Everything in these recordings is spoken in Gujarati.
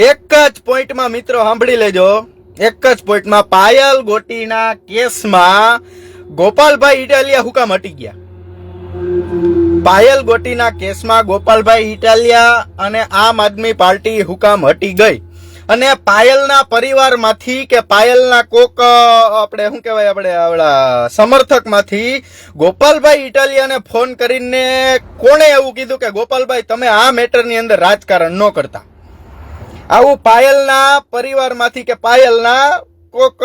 એક જ પોઈન્ટમાં મિત્રો સાંભળી લેજો, એક જ પોઈન્ટમાં પાયલ ગોટીના કેસમાં ગોપાલભાઈ ઇટાલિયા હુકામ હટી ગયા. પાયલ ગોટીના કેસમાં ગોપાલભાઈ ઇટાલિયા અને આમ આદમી પાર્ટી હુકામ હટી ગઈ અને પાયલના પરિવારમાંથી કે પાયલના કોક આપણે શું કહેવાય આપણે આવડા સમર્થકમાંથી ગોપાલભાઈ ઇટાલિયાને ફોન કરીને કોણે એવું કીધું કે ગોપાલભાઈ તમે આ મેટરની અંદર રાજકારણ ન કરતા. આવું પાયલના પરિવારમાંથી કે પાયલના કોક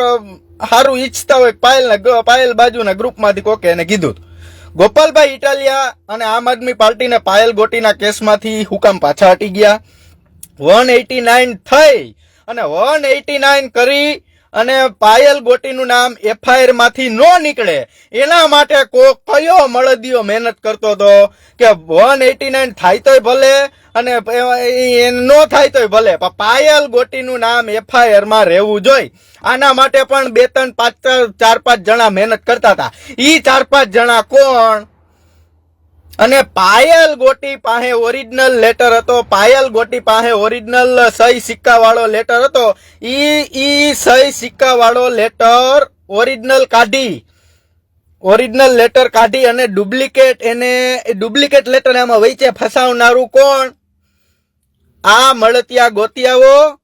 સારું ઈચ્છતા હોય પાયલ બાજુના ગ્રુપમાંથી કોકે એને કીધું. ગોપાલભાઈ ઇટાલિયા અને આમ આદમી પાર્ટીને પાયલ ગોટીના કેસમાંથી હુકામ પાછા હટી ગયા. 189 થઈ અને 189 કરી અને પાયલ ગોટીનું નામ એફઆઈઆર માંથી ન નીકળે એના માટે કયો મળદિયો મહેનત કરતો હતો કે 189 થાય તોય ભલે અને ન થાય તોય ભલે, પણ પાયલ ગોટીનું નામ એફઆઈઆર માં રહેવું જોઈએ. આના માટે પણ 2 3 5 4 5 જણા મહેનત કરતા હતા. ઈ 4 5 જણા કોણ? અને પાયલ ગોટી પાસે ઓરિજિનલ લેટર હતો, પાયલ ગોટી પાસે ઓરિજિનલ સહી સિક્કા વાળો લેટર હતો. ઈ સહી સિક્કા વાળો લેટર ઓરિજિનલ લેટર કાઢી અને ડુપ્લિકેટ લેટર એમાં વચ્ચે ફસાવનારું કોણ? આ મળતિયા ગોતિયાઓ.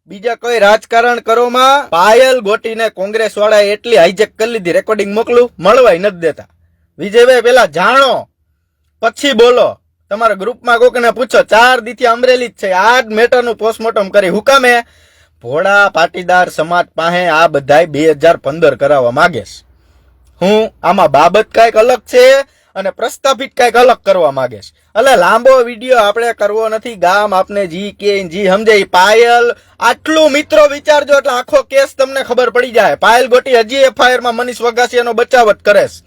બીજા કોઈ રાજકારણ કરોમાં પાયલ ગોટીને કોંગ્રેસ વાળા એટલી હાઈજેક કરી લીધી, રેકોર્ડિંગ મોકલું, મળવાય નથી દેતા. વિજયભાઈ પેલા જાણો પછી બોલો. તમારા ગ્રુપમાં કોકને પૂછો, 4 દીથી અમરેલી જ છે, આ જ મેટરનું પોસ્ટમોર્ટમ કરી હુકામે ભોળા પાટીદાર સમાજ પાસે આ બધાય 2015 કરાવવા માંગે છે. હું આમાં બાબત કઈક અલગ છે અને પ્રસ્થાપિત કઈક અલગ કરવા માંગે છે. એટલે લાંબો વિડીયો આપણે કરવો નથી. ગામ આપને જી કે જી સમજે. પાયલ આટલું મિત્રો વિચારજો એટલે આખો કેસ તમને ખબર પડી જાય. પાયલ ગોટી હજી એફઆઈઆર માં મનીષ વગાસિયાનો બચાવટ કરે છે.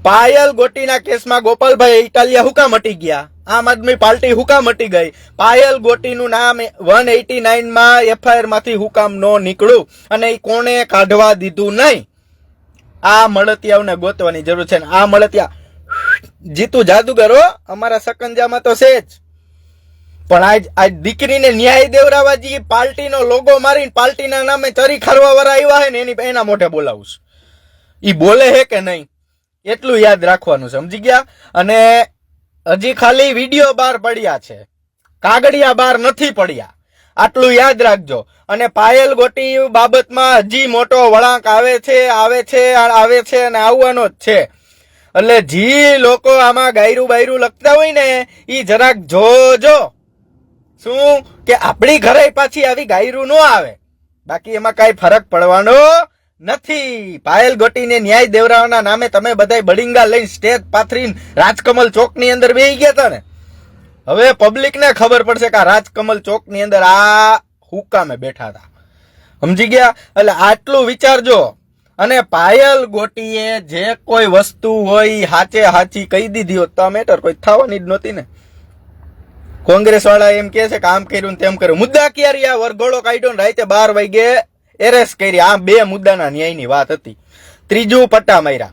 પાયલ ગોટીના કેસમાં ગોપાલભાઈ ઇટાલિયા હુકામ હટી ગયા, આમ આદમી પાર્ટી હુકામ હટી ગઈ. પાયલ ગોટીનું નામ 189 માં એફઆઈઆર માંથી હુકામ નો નીકળ્યું અને એ કોણે કાઢવા દીધું નહીં. આ મળતિયાઓને ગોતવાની જરૂર છે. આ મળતિયા જીતુ જાદુગરો અમારા સકંજામાં તો છે જ, પણ આજ દીકરીને ન્યાય દેવરાવાજી પાર્ટીનો લોગો મારીને પાર્ટીના નામે ચરી ખારવા વાળા આવ્યા છે ને એના મોઢે બોલાવું. ઈ બોલે હે કે નહીં એટલું યાદ રાખવાનું, સમજી ગયા? અને હજી ખાલી વિડીયો બહાર પડ્યા છે, કાગળિયા બહાર નથી પડ્યા, આટલું યાદ રાખજો. અને પાયલ ગોટી બાબતમાં હજી મોટો વળાંક આવે છે અને આવવાનો જ છે. એટલે જે લોકો આમાં ગાયરું બાયરું લખતા હોય ને ઈ જરાક જોજો, શું કે આપણી ઘરે પાછી આવી ગાયરું ન આવે. બાકી એમાં કઈ ફરક પડવાનો નથી. પાયલ ગોટીને ન્યાય દેવરાવાના નામે તમે બધા બડિંગા લઈને સ્ટેજ પાથરીને રાજકમલ ચોક ની અંદર બેસી ગયા હતા ને. હવે પબ્લિક ને ખબર પડશે કે આ રાજકમલ ચોક ની અંદર આ હુકામે બેઠા હતા, સમજી ગયા? એટલે આટલું વિચારજો. અને પાયલ ગોટીએ જે કોઈ વસ્તુ હોય હાચી કહી દીધી હોત તો આ મેટર કોઈ થવાની જ નહોતી ને. કોંગ્રેસ વાળા એમ કે છે કે આમ કર્યું ને તેમ કર્યું. મુદ્દા ક્યારે આ વરઘોડો કાઢ્યો ને રાતે 12 વાગે એરેસ્ટ કરી. આ 2 મુદ્દાના ન્યાયની વાત હતી. ત્રીજું પટ્ટા માર્યા.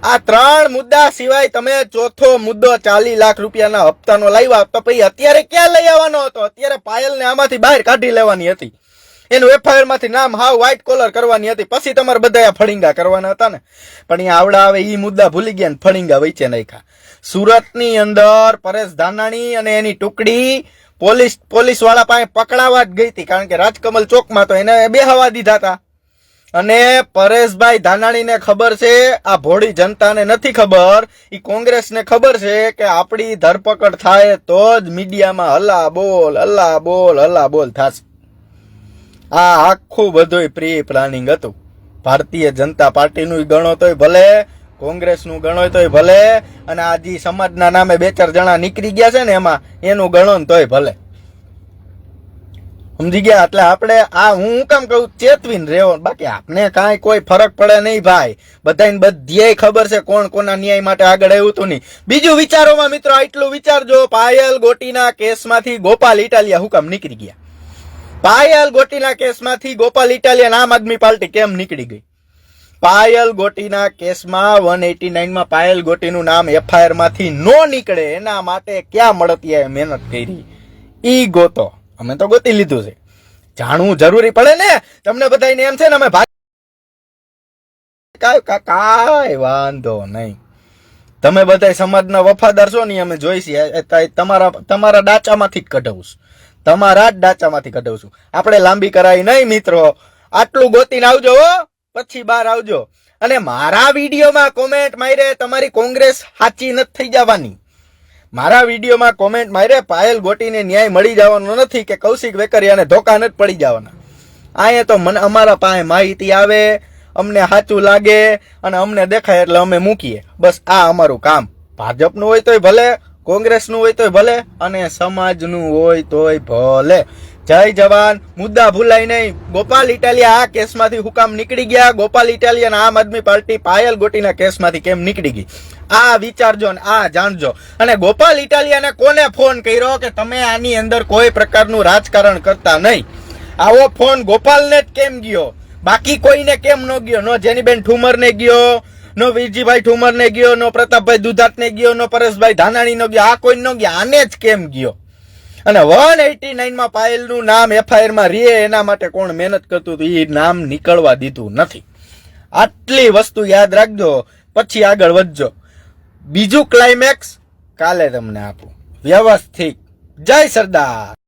આ 3 મુદ્દા સિવાય તમે ચોથો મુદ્દો 40 લાખ રૂપિયાના હપ્તાનો લાવ્યા તો પછી અત્યારે ક્યાં લઈ આવવાનો હતો? અત્યારે પાયલને આમાંથી બહાર કાઢી લેવાની હતી, એનું એફઆઈઆર માંથી નામ હાવ વ્હાઇટ કોલર કરવાની હતી, પછી તમારે બધા ફળિંગા કરવાના હતા ને. પણ અહીંયા આવડા હવે ઈ મુદ્દા ભૂલી ગયા ને ફળિંગા વચ્ચે નાખ્યા. સુરતની અંદર પરેશ ધાનાણી અને એની ટુકડી પોલીસ વાળા પાસે પકડાવા જ ગઈ હતી, કારણ કે રાજકમલ ચોકમાં તો એને બેહવા દીધા હતા. અને પરેશભાઈ ધાનાણીને ખબર છે, આ ભોળી જનતાને નથી ખબર. ઈ કોંગ્રેસને ખબર છે કે આપણી ધરપકડ થાય તો જ મીડિયામાં હલ્લા બોલ થશે. આ આખું બધું પ્રી પ્લાનિંગ હતું. ભારતીય જનતા પાર્ટીનું ગણો તોય ભલે, કોંગ્રેસનું ગણો તોય ભલે, અને આ જે સમાજના નામે 2 4 જણા નીકળી ગયા છે ને એમાં એનું ગણો તોય ભલે, સમજી ગયા? એટલે આપણે આ હું કેમ કહું, ચેતવીને રહેવો. બાકી આપને કાંઈ કોઈ ફરક પડે નહીં ભાઈ. બધાને બધીય ખબર છે કોણ કોના ન્યાય માટે આગળ આવ્યું હતું નહીં. બીજું વિચારોમાં મિત્રો આટલું વિચારજો, પાયલ ગોટીના કેસમાંથી ગોપાલ ઇટાલિયા હુકામ નીકળી ગયા. પાયલ ગોટીના કેસમાંથી ગોપાલ ઇટાલિયા આમ આદમી પાર્ટી કેમ નીકળી ગઈ? પાયલ ગોટીના કેસમાં 189 માં પાયલ ગોટીનું નામ એફઆઈઆર માંથી નો નીકળે એના માટે ક્યાં મળતિયાએ મહેનત કરી ઈ ગોતો. અમે તો ગોતી લીધું છે. જાણવું જરૂરી પડે ને. તમને બધાને એમ છે ને અમે કાંઈ વાંધો નહીં. તમે બધા સમાજના વફાદાર છો ને અમે જોઈશી. તમારા ડાચામાંથી જ કઢાવું છું. તમારા જ ડાચામાંથી કઢાવું છું. આપણે લાંબી કરાય નહીં મિત્રો. આટલું ગોતીને આવજો હો, પછી બહાર આવજો. અને મારા વિડીયોમાં કોમેન્ટ મારે તમારી કોંગ્રેસ સાચી નથી થઈ જવાની. મારા વિડીયોમાં કોમેન્ટ મારે પાયલ ગોટીને ન્યાય મળી જવાનો નથી કે કૌશિક વેકરિયાને ધોકા નથી પડી જવાના. અહીંયા તો મને અમારા પાસે માહિતી આવે, અમને સાચું લાગે અને અમને દેખાય એટલે અમે મૂકીએ. બસ આ અમારું કામ. ભાજપનું હોય તોય ભલે, કોંગ્રેસનું હોય તોય ભલે અને સમાજનું હોય તોય ભલે. જય જવાન. મુદ્દા ભૂલાય નહીં. ગોપાલ ઇટાલિયા આ કેસમાંથી હુકામ નીકળી ગયા. ગોપાલ ઇટાલિયા આમ આદમી પાર્ટી પાયલ ગોટીના કેસમાંથી કેમ નીકળી ગઈ આ વિચારજો ને આ જાણજો. અને ગોપાલ ઇટાલિયાને કોને ફોન કર્યો કે તમે આની અંદર કોઈ પ્રકારનું રાજકારણ કરતા નહીં? આવો ફોન ગોપાલને જ કેમ ગયો? બાકી કોઈને કેમ ન ગયો? નો જેનીબેન ઠુમરને ગયો, નો વીરજીભાઈ ઠુમરને ગયો, નો પ્રતાપભાઈ દુધાતને ગયો, નો પરેશભાઈ ધાનાણી નો ગયો. આ કોઈ ન ગયો, આને જ કેમ ગયો? અને 189 માં પાયલનું નામ FIR માં રે એના માટે કોણ મહેનત કરતું હતું એ નામ નીકળવા દીધું નથી. આટલી વસ્તુ યાદ રાખજો, પછી આગળ વધજો. બીજું ક્લાઇમેક્સ કાલે તમને આપું વ્યવસ્થિત. જય સરદાર.